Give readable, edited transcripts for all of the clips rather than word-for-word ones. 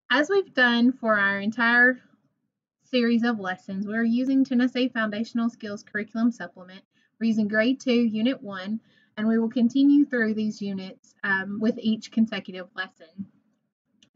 As we've done for our entire series of lessons, we're using Tennessee Foundational Skills Curriculum Supplement. We're using Grade 2, Unit 1, and we will continue through these units with each consecutive lesson.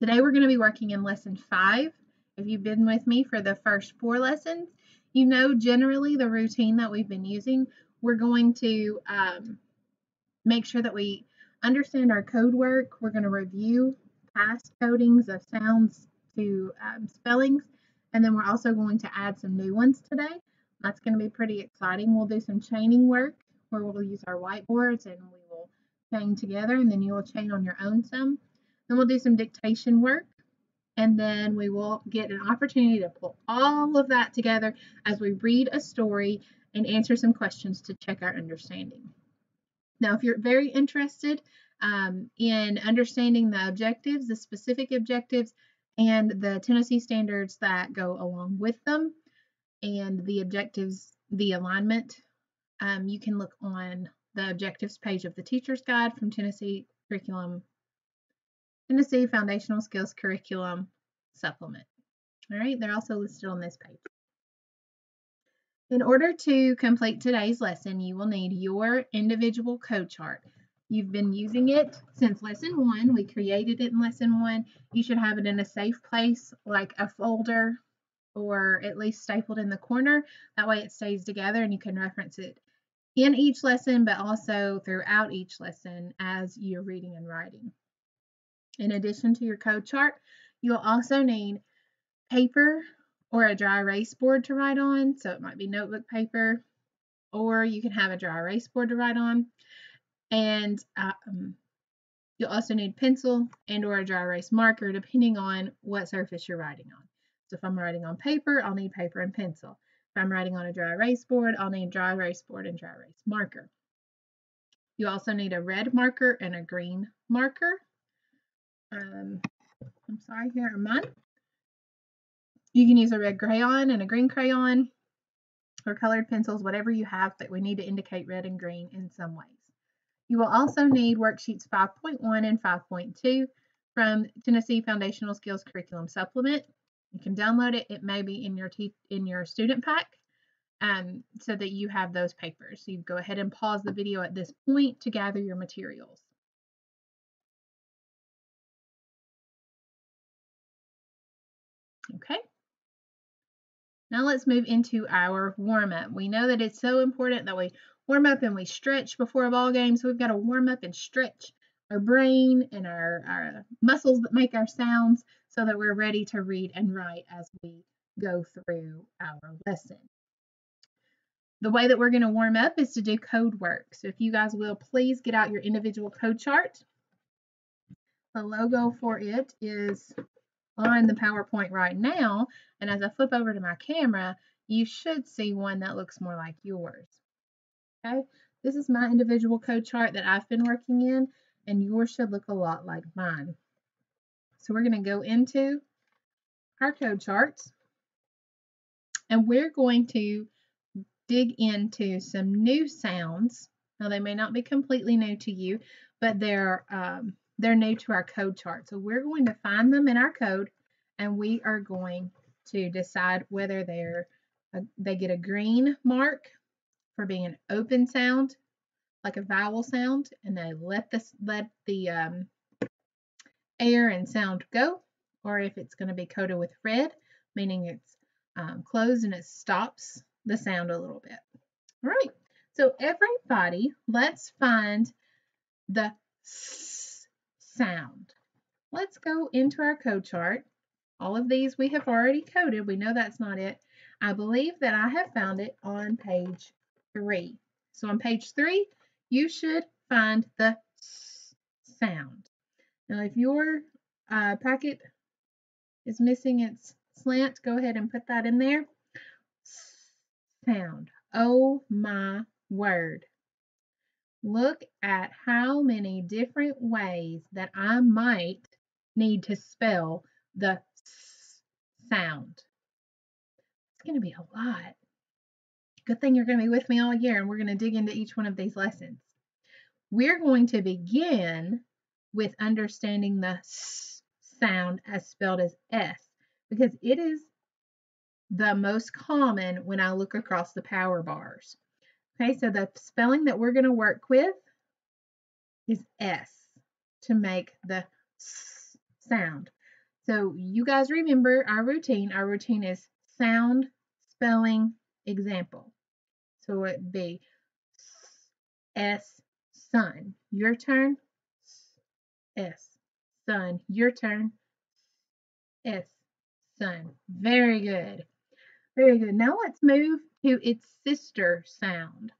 Today we're going to be working in Lesson 5. If you've been with me for the first 4 lessons, you know generally the routine that we've been using. We're going to make sure that we understand our code work. We're going to review past codings of sounds to spellings, and then we're also going to add some new ones today. That's going to be pretty exciting. We'll do some chaining work where we'll use our whiteboards and we will chain together, and then you will chain on your own some. Then we'll do some dictation work, and then we will get an opportunity to pull all of that together as we read a story and answer some questions to check our understanding. Now, if you're very interested in understanding the objectives, the specific objectives, and the Tennessee standards that go along with them, and the objectives, the alignment, you can look on the objectives page of the teacher's guide from Tennessee Foundational Skills Curriculum Supplement. All right, they're also listed on this page. In order to complete today's lesson, you will need your individual code chart. You've been using it since lesson 1. We created it in lesson 1. You should have it in a safe place like a folder or at least stapled in the corner. That way it stays together and you can reference it in each lesson, but also throughout each lesson as you're reading and writing. In addition to your code chart, you'll also need paper or a dry erase board to write on. So it might be notebook paper, or you can have a dry erase board to write on. And you'll also need pencil and or a dry erase marker, depending on what surface you're writing on. So if I'm writing on paper, I'll need paper and pencil. If I'm writing on a dry erase board, I'll need dry erase board and dry erase marker. You also need a red marker and a green marker. I'm sorry, here are mine. You can use a red crayon and a green crayon or colored pencils, whatever you have, but we need to indicate red and green in some ways. You will also need worksheets 5.1 and 5.2 from Tennessee Foundational Skills Curriculum Supplement. You can download it. It may be in your student pack so that you have those papers. So you go ahead and pause the video at this point to gather your materials. Okay. Now let's move into our warm-up. We know that it's so important that we warm up and we stretch before a ball game. So we've got to warm up and stretch our brain and our muscles that make our sounds so that we're ready to read and write as we go through our lesson. The way that we're going to warm up is to do code work. So if you guys will please get out your individual code chart. The logo for it is on the PowerPoint right now, and as I flip over to my camera, you should see one that looks more like yours. Okay, this is my individual code chart that I've been working in, and yours should look a lot like mine. So we're going to go into our code charts, and we're going to dig into some new sounds. Now they may not be completely new to you, but they're new to our code chart. So we're going to find them in our code, and we are going to decide whether they get a green mark for being an open sound, like a vowel sound, and they let the air and sound go, or if it's going to be coded with red, meaning it's closed and it stops the sound a little bit. All right, so everybody, let's find the S sound. Let's go into our code chart. All of these we have already coded. We know that's not it. I believe that I have found it on page 3. So on page 3, you should find the S sound. Now if your packet is missing its slant, go ahead and put that in there. S sound. Oh my word. Look at how many different ways that I might need to spell the S sound. It's going to be a lot. Good thing you're going to be with me all year, and we're going to dig into each one of these lessons. We're going to begin with understanding the S sound as spelled as S because it is the most common when I look across the power bars. Okay, so the spelling that we're going to work with is S to make the S sound. So you guys remember our routine. Our routine is sound, spelling, example. So it'd be S, sun. Your turn. S, sun. Your turn. S, sun. Very good. Very good. Now let's move to its sister sound.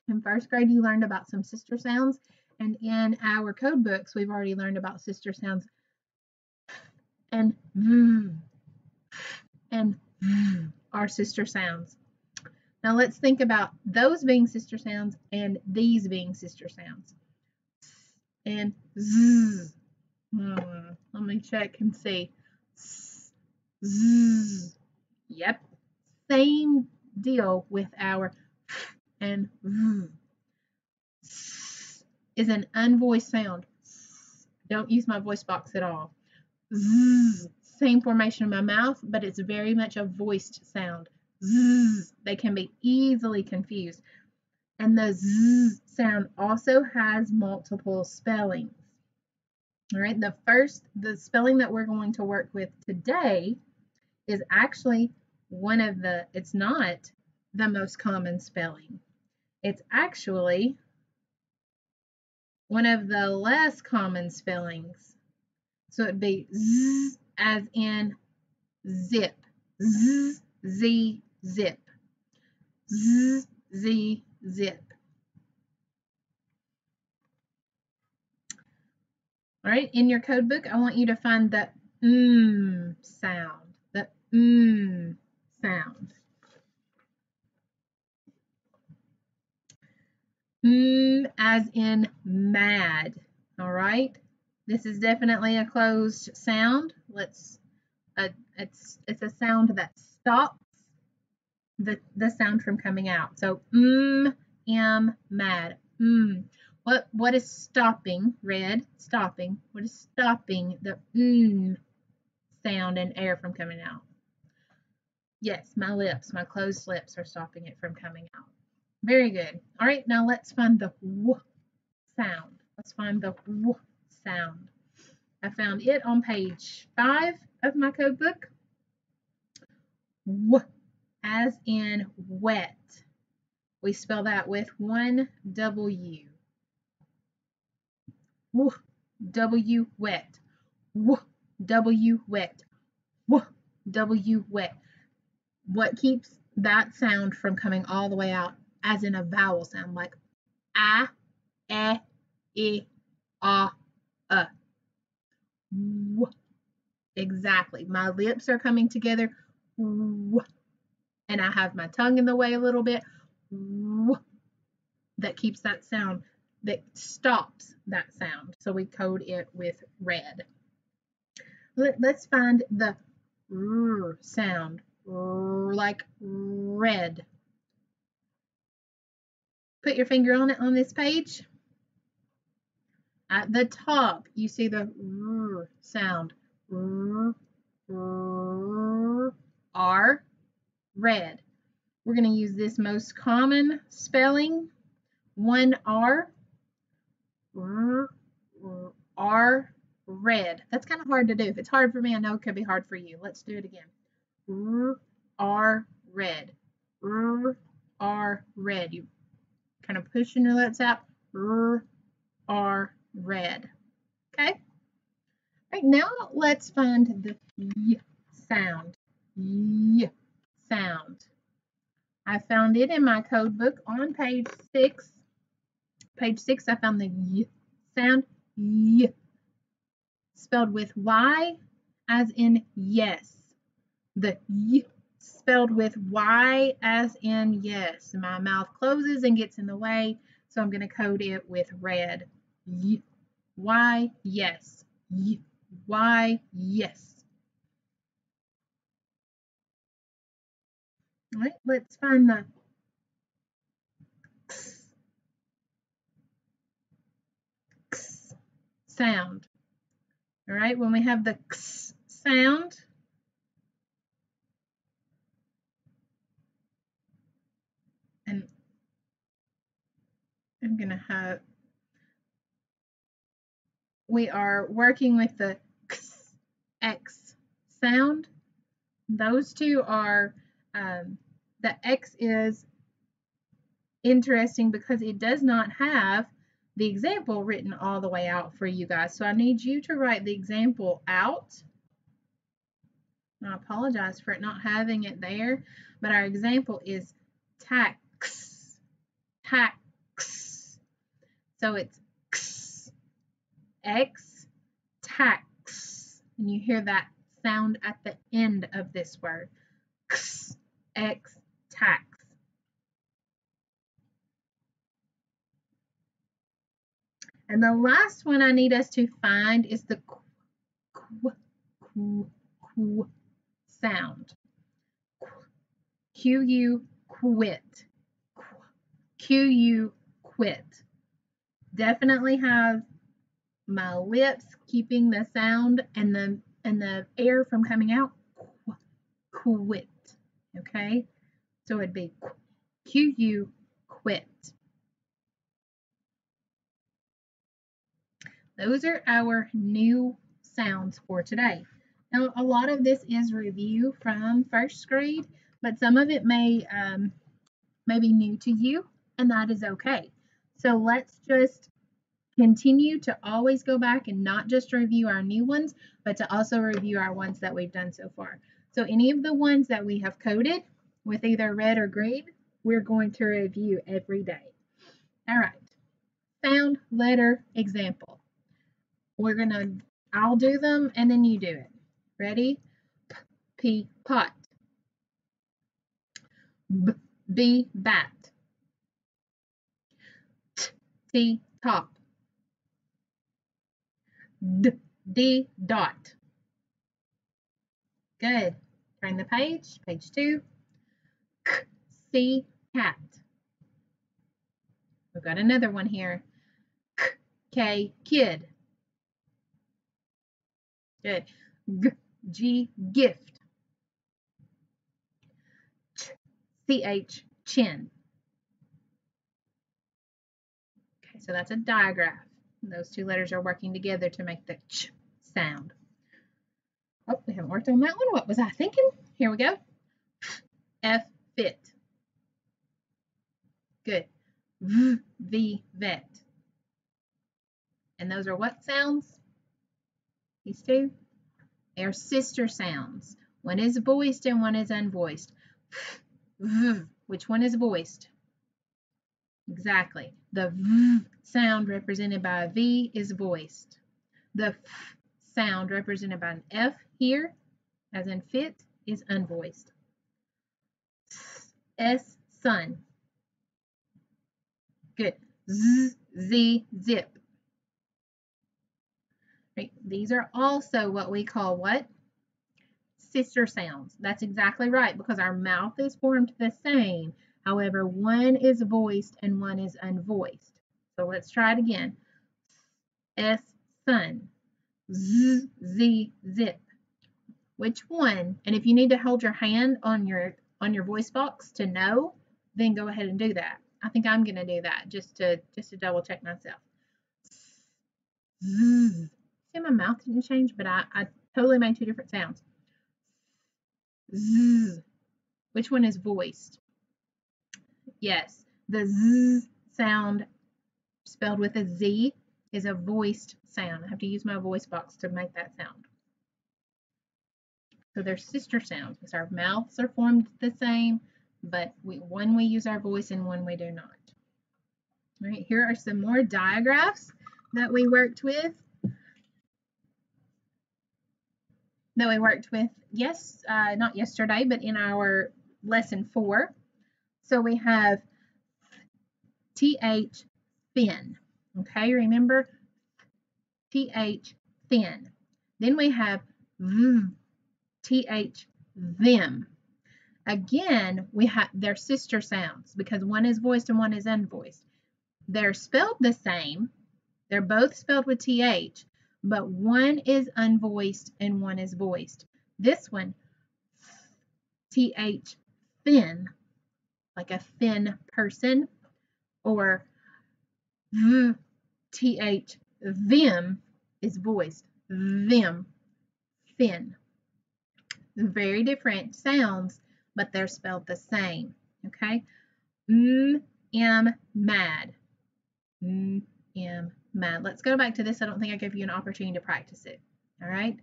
In first grade, you learned about some sister sounds, and in our code books, we've already learned about sister sounds and and are sister sounds. Now let's think about those being sister sounds and these being sister sounds. And z. Let me check and see. Z. Yep. Same deal with our and is an unvoiced sound. Don't use my voice box at all. Same formation in my mouth, but it's very much a voiced sound. They can be easily confused. And the z sound also has multiple spellings. All right, the spelling that we're going to work with today is actually it's not the most common spelling. It's actually one of the less common spellings. So it'd be z as in zip. Z, z, zip. Z, z, zip. All right, in your code book, I want you to find the sound. The sound. As in mad. All right, this is definitely a closed sound. It's a sound that stops the sound from coming out. So am mad. What is stopping? Red, stopping. What is stopping the sound and air from coming out? Yes, my lips, my closed lips are stopping it from coming out. Very good. All right, now let's find the w sound. Let's find the w sound. I found it on page 5 of my code book. W, as in wet. We spell that with one W. W, W, wet. W, W, wet. W, W, wet. What keeps that sound from coming all the way out as in a vowel sound like a, e, a, w. Exactly. My lips are coming together, w, and I have my tongue in the way a little bit. W, that keeps that sound, that stops that sound. So we code it with red. Let's find the r sound, like red. Put your finger on it on this page. At the top, you see the r sound. R, red. We're going to use this most common spelling, one R, R, red. That's kind of hard to do. If it's hard for me, I know it could be hard for you. Let's do it again. R, red. R, red. You kind of pushing your lips out. R, red. Okay? All right, now let's find the y sound. Y sound. I found it in my code book on page 6. Page 6, I found the y sound. Y. Spelled with Y as in yes. The y spelled with Y as in yes. My mouth closes and gets in the way, so I'm going to code it with red. Y. Y, yes. Y. Y, yes. All right, let's find the x sound. All right, when we have the x sound, and I'm going to have, we are working with the x sound. Those two are, the x is interesting because it does not have the example written all the way out for you guys. So I need you to write the example out. I apologize for it not having it there, but our example is tax, tax. So it's x, tax. And you hear that sound at the end of this word. X, tax. And the last one I need us to find is the qu sound. Q-U, quit. Q-U, quit. Definitely have my lips keeping the sound and the air from coming out. Quit. Okay? So it'd be Q-U, quit. Those are our new sounds for today. Now, a lot of this is review from first grade, but some of it may be new to you, and that is okay. So let's just continue to always go back and not just review our new ones, but to also review our ones that we've done so far. So any of the ones that we have coded with either red or green, we're going to review every day. All right. Sound, letter, example. I'll do them and then you do it. Ready? P, pot. B, bat. T, top. D, dot. Good. Turn the page, page 2. C, cat. We've got another one here. K, kid. Good. G, gift. CH, chin. Okay, so that's a digraph. Those two letters are working together to make the ch sound. Oh, we haven't worked on that one. What was I thinking? Here we go. F, fit. Good. V, vet. And those are what sounds? These two? They are sister sounds. One is voiced and one is unvoiced. Which one is voiced? Exactly. The V sound represented by a V is voiced. The F sound represented by an F here, as in fit, is unvoiced. S, sun. Good. Z, Z, zip. Right. These are also what we call what? Sister sounds. That's exactly right, because our mouth is formed the same. However, one is voiced and one is unvoiced. So let's try it again. S, sun. Z, Z, zip. Which one? And if you need to hold your hand on your voice box to know, then go ahead and do that. I think I'm going to do that just to double check myself. Z. See, my mouth didn't change, but I totally made two different sounds. Z. Which one is voiced? Yes, the Z sound spelled with a Z is a voiced sound. I have to use my voice box to make that sound. So they're sister sounds because our mouths are formed the same, but one we use our voice and one we do not. All right, here are some more digraphs that we worked with. Yes, not yesterday, but in our lesson 4. So we have TH, thin. Okay, remember? TH, thin. Then we have TH, them. Again, they're sister sounds because one is voiced and one is unvoiced. They're spelled the same. They're both spelled with TH, but one is unvoiced and one is voiced. This one, th, thin, like a thin person, or th, them is voiced. Them, thin. Very different sounds, but they're spelled the same. Okay? Am mad. Am mad. Let's go back to this. I don't think I gave you an opportunity to practice it. All right?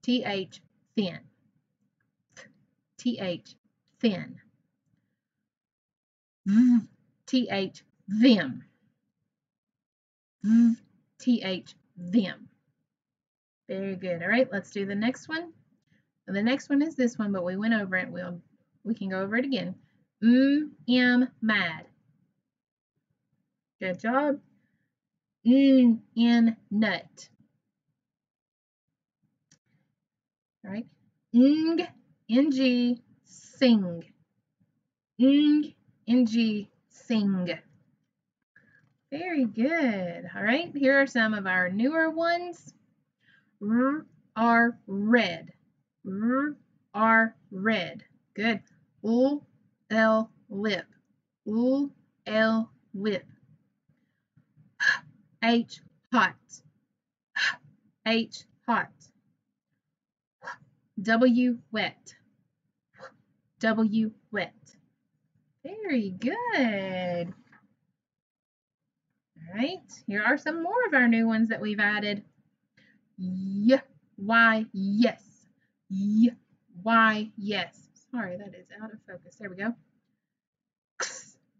Th, thin. Th, thin. Th, them. Th, them. Very good. All right, let's do the next one. The next one is this one, but we went over it. We can go over it again. Am mad. Good job. In nut. All right. Ng, sing. Ng, sing. Very good. All right, here are some of our newer ones. Are red. Are red. Good. L, lip. L, lip. H, hot. H, hot. W, wet. W, wet. Very good. All right, here are some more of our new ones that we've added. Y, yes. Y, yes. Sorry, that is out of focus. There we go.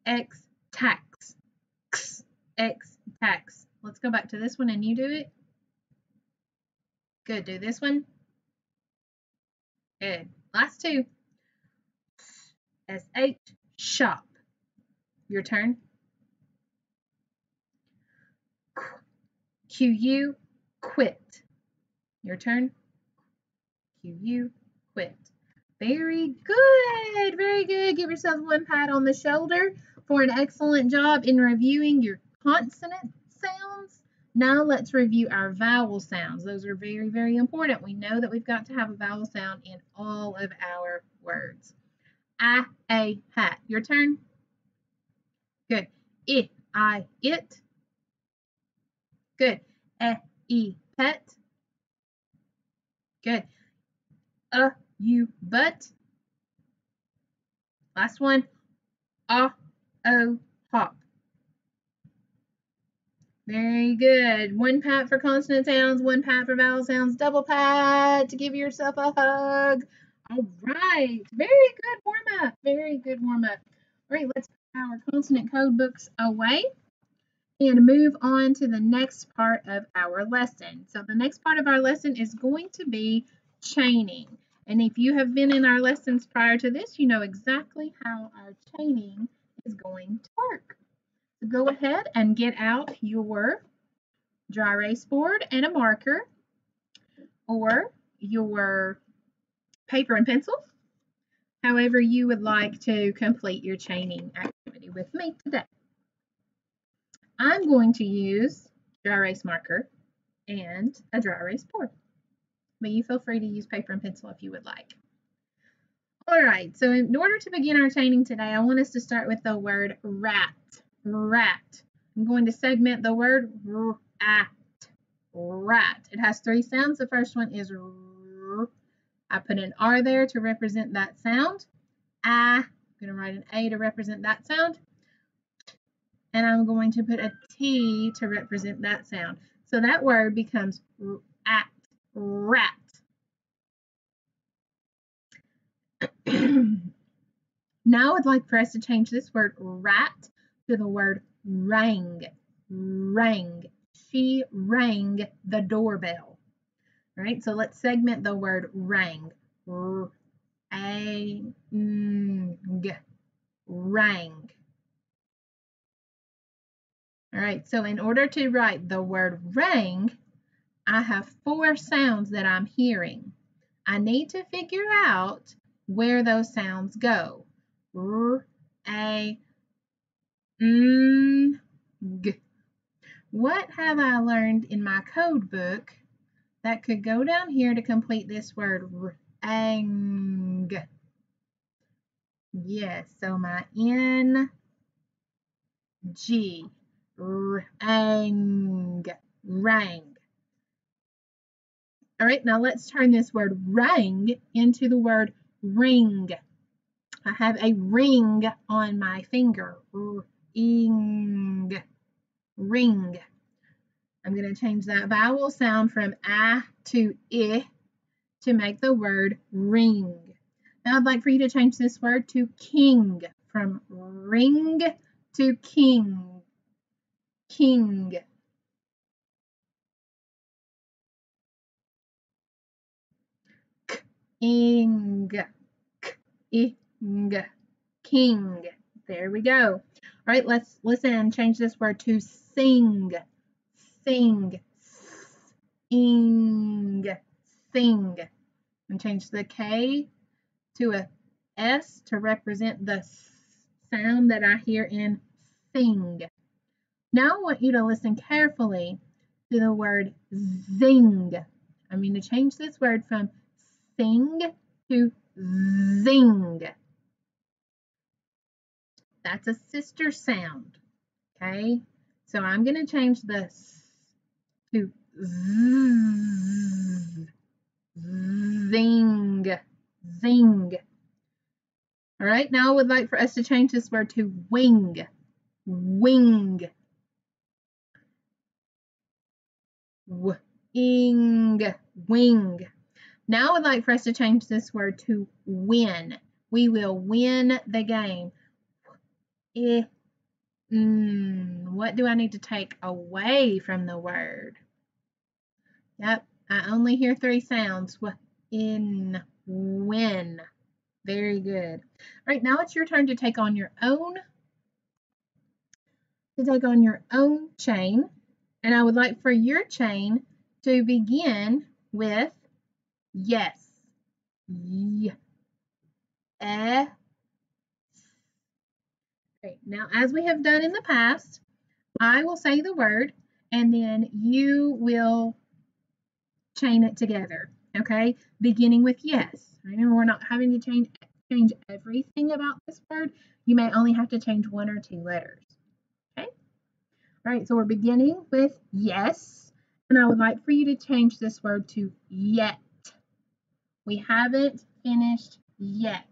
X, tax. X, tax. Let's go back to this one and you do it. Good. Do this one. Good. Last two. SH, shop. Your turn. QU, quit. Your turn. QU, quit. Very good. Very good. Give yourself one pat on the shoulder for an excellent job in reviewing your consonant sounds. Now let's review our vowel sounds. Those are very, very important. We know that we've got to have a vowel sound in all of our words. A, hat. Your turn. Good. I, it. Good. E, pet. Good. You, but. Last one. O, hop. Very good. One pat for consonant sounds, one pat for vowel sounds, double pat to give yourself a hug. All right. Very good warm up. Very good warm up. All right, let's put our consonant code books away and move on to the next part of our lesson. So the next part of our lesson is going to be chaining. And if you have been in our lessons prior to this, you know exactly how our chaining is going to work. So go ahead and get out your dry erase board and a marker or your paper and pencil, however you would like to complete your chaining activity with me today. I'm going to use dry erase marker and a dry erase board, but you feel free to use paper and pencil if you would like. All right, so in order to begin our chaining today, I want us to start with the word rat. Rat. I'm going to segment the word rat. Rat. It has three sounds. The first one is r. I put an R there to represent that sound. I'm going to write an A to represent that sound. And I'm going to put a T to represent that sound. So that word becomes rat. Now I'd like for us to change this word rat to the word rang. Rang. She rang the doorbell. All right, so let's segment the word rang. Rang. Rang. All right, so in order to write the word rang, I have four sounds that I'm hearing. I need to figure out where those sounds go. R, A, G. What have I learned in my code book that could go down here to complete this word rang? Yes, so my N G rang, rang. All right, now let's turn this word rang into the word ring. I have a ring on my finger. Ring, ring. I'm going to change that vowel sound from ah to I to make the word ring. Now I'd like for you to change this word to king, from ring to king. King. Ing. Ing. King. There we go. All right, let's listen and change this word to sing. Sing. Ing. Sing. And change the K to a S to represent the sound that I hear in sing. Now I want you to listen carefully to the word zing. I'm going to change this word from sing to zing. That's a sister sound, okay? So I'm going to change the S to Z, zing, zing. All right, now I would like for us to change this word to wing, wing. Wing, wing. Now I would like for us to change this word to win. We will win the game. What do I need to take away from the word? Yep, I only hear 3 sounds. In, win. Very good. All right, now it's your turn to take on your own chain. And I would like for your chain to begin with yes. Y. Eh. Okay, now as we have done in the past, I will say the word and then you will chain it together, okay? Beginning with yes. Remember, we're not having to change everything about this word. You may only have to change 1 or 2 letters, okay? All right, so we're beginning with yes, and I would like for you to change this word to yet. We haven't finished yet.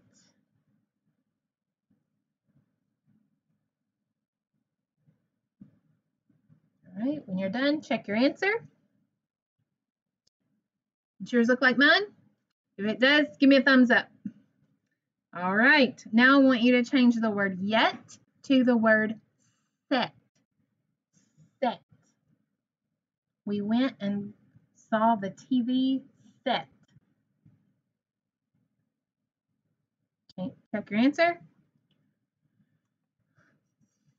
All right, when you're done, check your answer. Does yours look like mine? If it does, give me a thumbs up. All right, now I want you to change the word yet to the word set. Set. We went and saw the TV set. Okay, check your answer.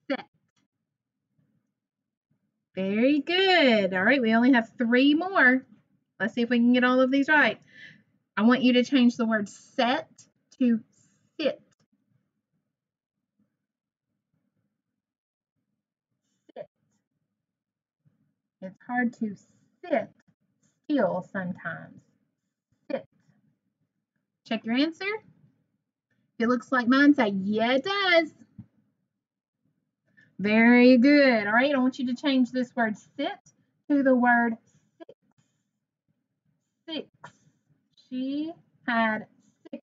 Set. Very good. All right, we only have 3 more. Let's see if we can get all of these right. I want you to change the word set to sit. Sit. It's hard to sit still sometimes. Sit. Check your answer. If it looks like mine, say, yeah, it does. Very good. All right, I want you to change this word sit to the word six. 6. She had 6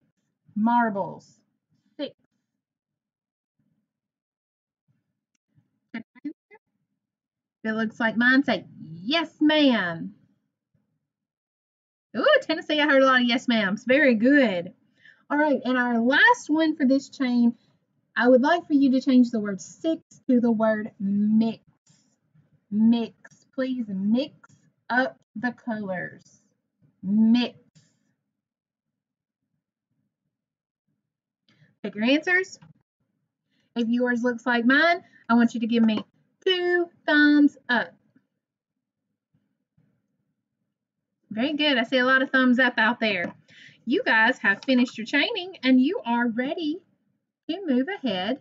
marbles. 6. Check your answer. If it looks like mine, say, yes, ma'am. Ooh, Tennessee, I heard a lot of yes, ma'ams. Very good. All right, and our last one for this chain, I would like for you to change the word 6 to the word mix. Mix. Please mix up the colors. Mix. Pick your answers. If yours looks like mine, I want you to give me 2 thumbs up. Very good. I see a lot of thumbs up out there. You guys have finished your chaining and you are ready to move ahead.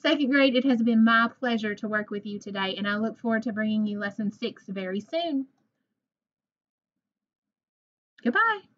Second grade, it has been my pleasure to work with you today, and I look forward to bringing you lesson 6 very soon. Goodbye.